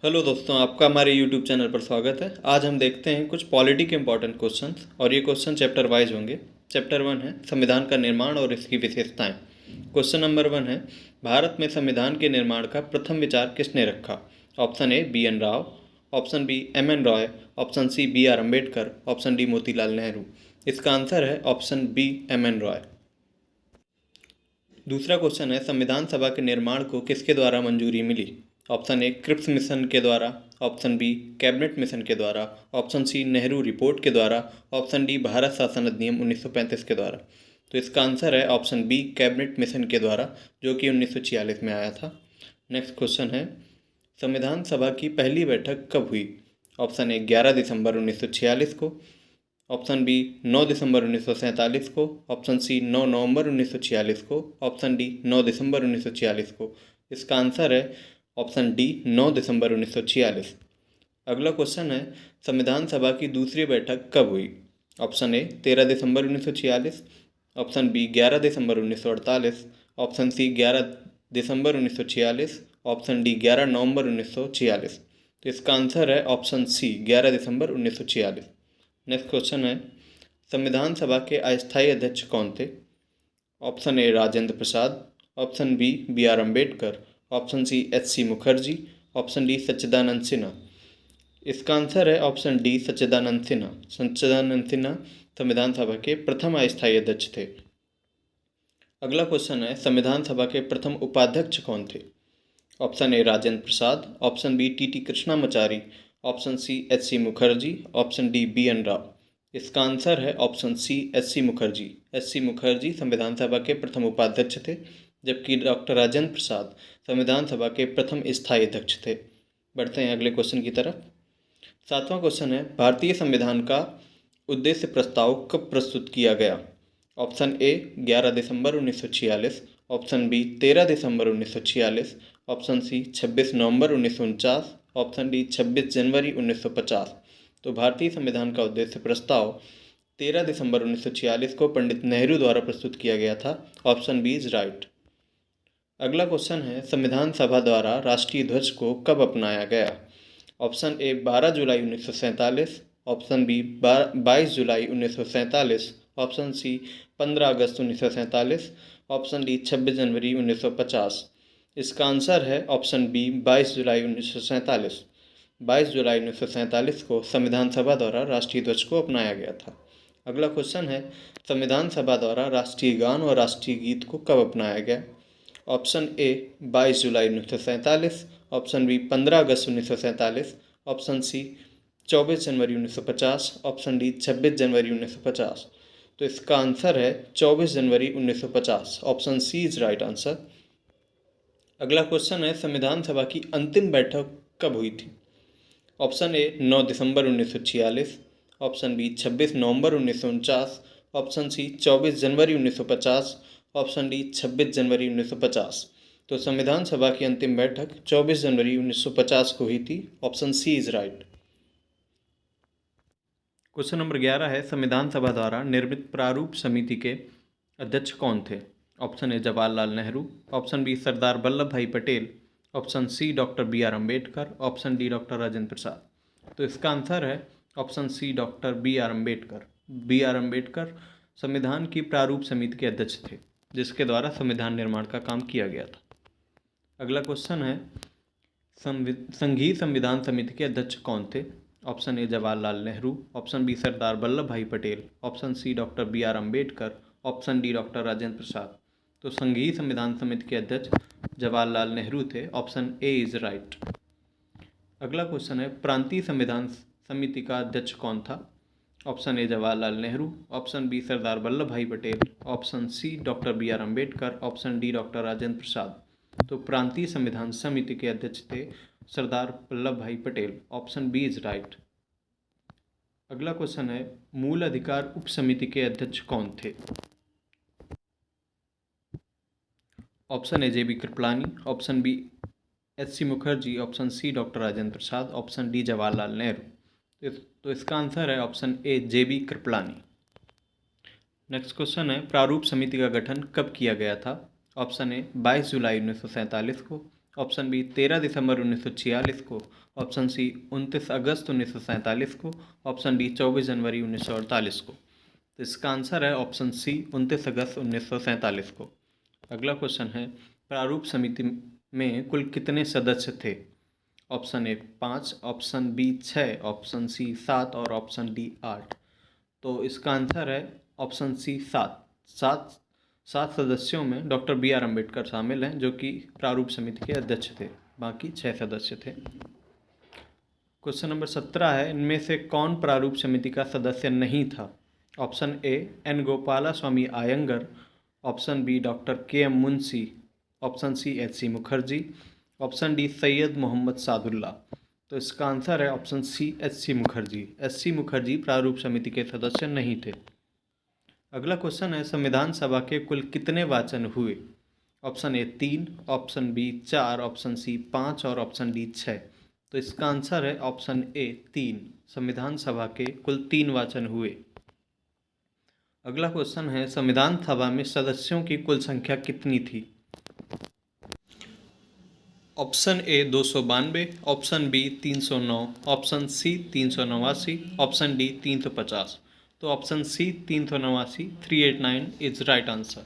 Hello दोस्तों, आपका हमारे यूट्यूब चैनल पर स्वागत है। आज हम देखते हैं कुछ पॉलिटी के इंपॉर्टेंट क्वेश्चंस और ये क्वेश्चन चैप्टर वाइज होंगे। चैप्टर 1 है संविधान का निर्माण और इसकी विशेषताएं। क्वेश्चन नंबर 1 है, भारत में संविधान के निर्माण का प्रथम विचार किसने रखा? Option A B N Rau, option B M N Roy, option C B R Ambedkar, option D Motilal Nehru. इसका आंसर है option B M N Roy. दूसरा क्वेश्चन है, संविधान सभा के निर्माण को किसके द्वारा मंजूरी मिली? ऑप्शन ए क्रिप्स मिशन के द्वारा, ऑप्शन बी कैबिनेट मिशन के द्वारा, ऑप्शन सी नेहरू रिपोर्ट के द्वारा, ऑप्शन डी भारत शासन अधिनियम 1935 के द्वारा। तो इसका आंसर है ऑप्शन बी कैबिनेट मिशन के द्वारा, जो कि 1946 में आया था। नेक्स्ट क्वेश्चन है, संविधान सभा की पहली बैठक कब हुई? ऑप्शन ए 11 दिसंबर 1946 को, ऑप्शन बी 9 दिसंबर 1947 को, ऑप्शन सी 9 नवंबर 1946 को, ऑप्शन डी 9 दिसंबर 1946 को। इसका आंसर है ऑप्शन डी 9 दिसंबर 1946। अगला क्वेश्चन है, संविधान सभा की दूसरी बैठक कब हुई? ऑप्शन ए 13 दिसंबर 1946, ऑप्शन बी 11 दिसंबर 1948, ऑप्शन सी 11 दिसंबर 1946, ऑप्शन डी 11 नवंबर 1946। तो इसका आंसर है ऑप्शन सी 11 दिसंबर 1946। नेक्स्ट क्वेश्चन है, संविधान सभा के अस्थायी अध्यक्ष कौन थे? Option A Rajendra Prasad, option B B R Ambedkar, option C H C Mukherjee, option D Sachchidanand Sinha. इसका आंसर है ऑप्शन डी सच्चिदानंद सिन्हा। सच्चिदानंद सिन्हा संविधान सभा के प्रथम अस्थायी अध्यक्ष थे। अगला क्वेश्चन है, संविधान सभा के प्रथम उपाध्यक्ष कौन थे? Option A Rajendra Prasad, option B T T Krishnamachari, option C H C Mukherjee, option D B N Rau. इसका आंसर है option C H C Mukherjee. H C Mukherjee संविधान सभा के प्रथम उपाध्यक्ष थे, जबकि डॉक्टर राजेंद्र प्रसाद संविधान सभा के प्रथम स्थायी अध्यक्ष थे। बढ़ते हैं अगले क्वेश्चन की तरफ। 7वां क्वेश्चन है, भारतीय संविधान का उद्देश्य प्रस्ताव कब प्रस्तुत किया गया? ऑप्शन ए 11 दिसंबर 1946, ऑप्शन बी 13 दिसंबर 1946, ऑप्शन सी 26 नवंबर 1949, ऑप्शन डी 26 जनवरी 1950। तो भारतीय संविधान का उद्देश्य प्रस्ताव 13 दिसंबर 1946 को पंडित नेहरू द्वारा प्रस्तुत किया गया था। Option B is right. अगला क्वेश्चन है, संविधान सभा द्वारा राष्ट्रीय ध्वज को कब अपनाया गया? ऑप्शन ए 12 जुलाई 1947, ऑप्शन बी 22 जुलाई 1947, ऑप्शन सी 15 अगस्त 1947, ऑप्शन डी 26 जनवरी 1950। इसका आंसर है ऑप्शन बी 22 जुलाई 1947। 22 जुलाई 1947 को संविधान सभा द्वारा राष्ट्रीय ध्वज को अपनाया गया था। अगला क्वेश्चन है, संविधान सभा द्वारा राष्ट्रीय गान और राष्ट्रीय गीत को कब अपनाया गया? ऑप्शन ए 22 जुलाई 1947, ऑप्शन बी 15 अगस्त 1947, ऑप्शन सी 24 जनवरी 1950, ऑप्शन डी 26 जनवरी 1950। तो इसका आंसर है 24 जनवरी 1950। Option C is right answer. अगला क्वेश्चन है, संविधान सभा की अंतिम बैठक कब हुई थी? ऑप्शन ए 9 दिसंबर 1946, ऑप्शन बी 26 नवंबर 1949, ऑप्शन सी 24 जनवरी 1950, ऑप्शन डी 26 जनवरी 1950। तो संविधान सभा की अंतिम बैठक 24 जनवरी 1950 को हुई थी। Option C is right. Question number 11 है, संविधान सभा द्वारा निर्मित प्रारूप समिति के अध्यक्ष कौन थे? Option A Jawaharlal Nehru, option B Sardar Vallabh भाई Patel, option C doctor B R Ambedkar, option D doctor Rajendra Prasad. तो इसका आंसर है option C doctor B R Ambedkar. B R Ambedkar संविधान की प्रारूप समिति के अध्यक्ष थे, जिसके द्वारा संविधान निर्माण का काम किया गया था। अगला क्वेश्चन है, संघीय संविधान समिति के अध्यक्ष कौन थे? Option A Jawaharlal Nehru, option B Sardar Vallabh भाई Patel, option C doctor B R Ambedkar, option D doctor Rajendra Prasad. तो संघीय संविधान समिति के अध्यक्ष जवाहरलाल नेहरू थे। Option A is right. अगला क्वेश्चन है, प्रांतीय संविधान समिति का अध्यक्ष कौन था? Option A Jawaharlal Nehru, option B Sardar Vallabh भाई Patel, option C doctor B R Ambedkar, option D doctor Rajendra Prasad. तो प्रांतीय संविधान समिति के अध्यक्ष थे सरदार वल्लभ भाई Patel. Option B is right. अगला क्वेश्चन है, मूल अधिकार उप समिति के अध्यक्ष कौन थे? Option A J B Kripalani, option B H C Mukherjee, option C doctor Rajendra Prasad, option D Jawaharlal Nehru. तो इसका आंसर है option A J B Kripalani. Next question है, प्रारूप समिति का गठन कब किया गया था? ऑप्शन ए 22 जुलाई 1947 को, ऑप्शन बी 13 दिसंबर 1946 को, ऑप्शन सी 29 अगस्त 1947 को, ऑप्शन डी 24 जनवरी 1948 को। तो इसका आंसर है ऑप्शन सी 29 अगस्त 1947 को। अगला क्वेश्चन है, प्रारूप समिति में कुल कितने सदस्य थे? Option A 5, option B 6, option C 7 और ऑप्शन डी 8। तो इसका आंसर है ऑप्शन सी 7। सात सदस्यों में डॉक्टर बी आर अम्बेडकर शामिल हैं, जो कि प्रारूप समिति के अध्यक्ष थे। बाकी 6 सदस्य थे। क्वेश्चन नंबर 17 है, इनमें से कौन प्रारूप समिति का सदस्य नहीं था? Option A N Gopalaswami Ayyangar, option B doctor K M Munshi, option C H C Mukherjee, option D Syed Mohammad Saadulla. तो इसका आंसर है option C H C Mukherjee. H C Mukherjee प्रारूप समिति के सदस्य नहीं थे। अगला क्वेश्चन है, संविधान सभा के कुल कितने वाचन हुए? Option A 3, option B 4, option C 5 और ऑप्शन डी 6। तो इसका आंसर है ऑप्शन ए 3। संविधान सभा के कुल 3 वाचन हुए। अगला क्वेश्चन है, संविधान सभा में सदस्यों की कुल संख्या कितनी थी? Option A 292, option B 309, option C 389, option D 350। तो option C 389, 389 is right answer.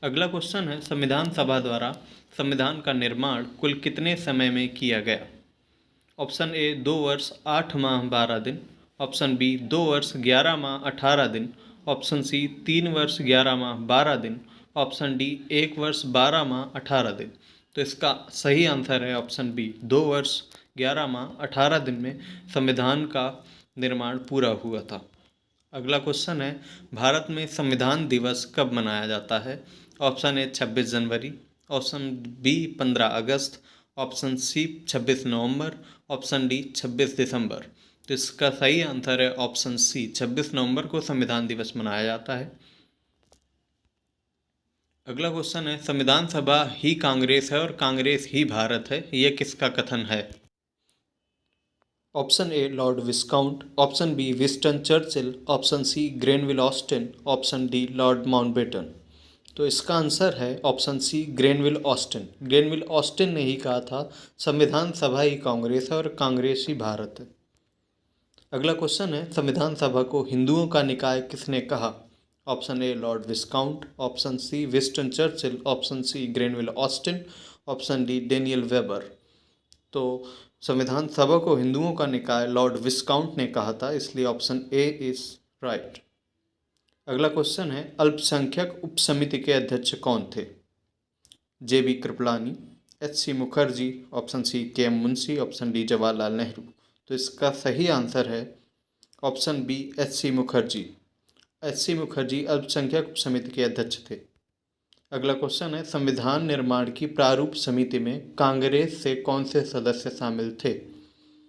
अगला क्वेश्चन है, संविधान सभा द्वारा संविधान का निर्माण कुल कितने समय में किया गया? ऑप्शन ए 2 वर्ष 8 माह 12 दिन, ऑप्शन बी 2 वर्ष 11 माह 18 दिन, ऑप्शन सी 3 वर्ष 11 माह 12 दिन, ऑप्शन डी 1 वर्ष 12 माह 18 दिन। तो इसका सही आंसर है ऑप्शन बी 2 वर्ष 11 माह 18 दिन में संविधान का निर्माण पूरा हुआ था। अगला क्वेश्चन है, भारत में संविधान दिवस कब मनाया जाता है? ऑप्शन ए 26 जनवरी, ऑप्शन बी 15 अगस्त, ऑप्शन सी 26 नवंबर, ऑप्शन डी 26 दिसंबर। तो इसका सही आंसर है ऑप्शन सी 26 नवंबर को संविधान दिवस मनाया जाता है। अगला क्वेश्चन है, संविधान सभा ही कांग्रेस है और कांग्रेस ही भारत है, यह किसका कथन है? Option A Lord Viscount, option B Winston Churchill, option C Granville Austin, option D Lord Mountbatten. तो इसका आंसर है option C Granville Austin. Granville Austin ने ही कहा था संविधान सभा ही कांग्रेस है और कांग्रेस ही भारत है। अगला क्वेश्चन है, संविधान सभा को हिंदुओं का निकाय किसने कहा? Option A Lord Viscount, option C Winston Churchill, option C Granville Austin, option D Daniel Weber. तो संविधान सभा को हिंदुओं का निकाय लॉर्ड विस्काउंट ने कहा था, इसलिए ऑप्शन ए इज राइट। अगला क्वेश्चन है, अल्पसंख्यक उपसमिति के अध्यक्ष कौन थे? J B Kripalani, H C Mukherjee, option C K M Munshi, option D Jawaharlal Nehru. तो इसका सही आंसर है option B H C Mukherjee. H C Mukherjee अल्पसंख्यक उपसमिति के अध्यक्ष थे। अगला क्वेश्चन है, संविधान निर्माण की प्रारूप समिति में कांग्रेस से कौन से सदस्य शामिल थे?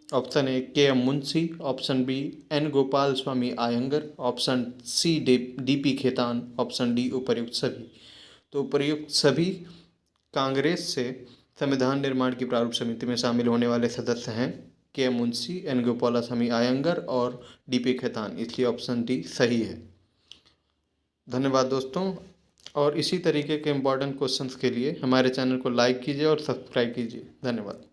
Option A K M Munshi, option B N Gopalaswami Ayyangar, option C D P Khaitan, option D उपर्युक्त सभी। तो उपर्युक्त सभी कांग्रेस से संविधान निर्माण की प्रारूप समिति में शामिल होने वाले सदस्य हैं के M Munshi, N Gopalaswami Iyengar और डी पी खेतान, इसलिए ऑप्शन डी सही है। धन्यवाद दोस्तों, और इसी तरीके के इम्पॉर्टेंट क्वेश्चंस के लिए हमारे चैनल को लाइक कीजिए और सब्सक्राइब कीजिए। धन्यवाद।